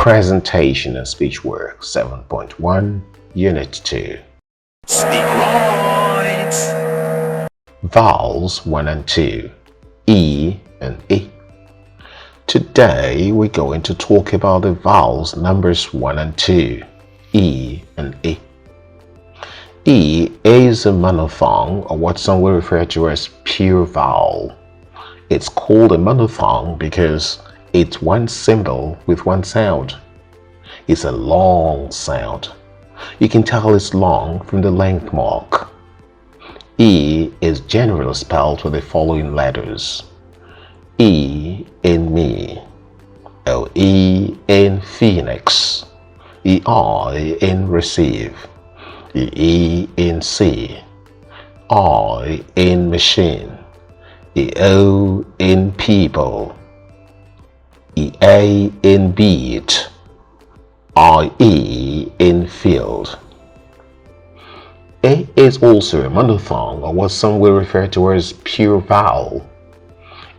Presentation and Speech Work 7.1 Unit 2. Speak right. Vowels 1 and 2, E and E. Today we're going to talk about the vowels numbers 1 and 2, E and E. E is a monophthong, or what some will refer to as pure vowel. It's called a monophthong because it's one symbol with one sound. It's a long sound. You can tell it's long from the length mark. E is generally spelled with the following letters: E in me, LE in phoenix, EI in receive, EE in see, I in machine, EO in people, EA in beat, IE in field. A is also a monophthong, or what some will refer to as pure vowel.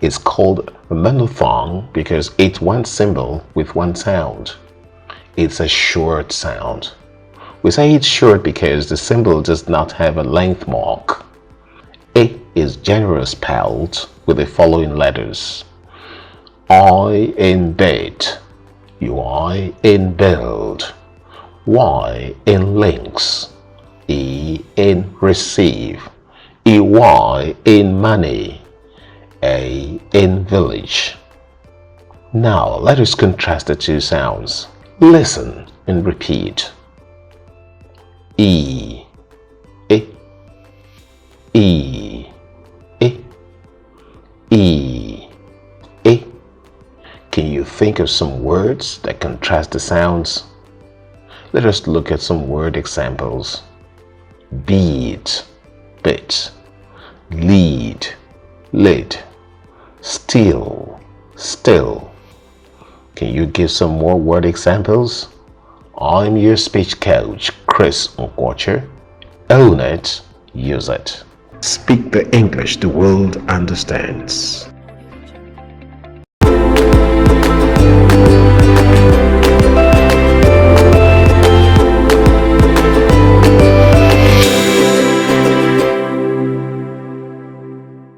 It's called a monophthong because it's one symbol with one sound. It's a short sound. We say it's short because the symbol does not have a length mark. A is generally spelled with the following letters: I in bed, UI in build, Y in links, E in receive, EY in money, A in village. Now let us contrast the two sounds. Listen and repeat. E, E, E, E, E, E. Can you think of some words that contrast the sounds? Let us look at some word examples. Beat, bit, lead, lid, still, still. Can you give some more word examples? I'm your speech coach, Chris Nkwoche. Own it, use it. Speak the English the world understands.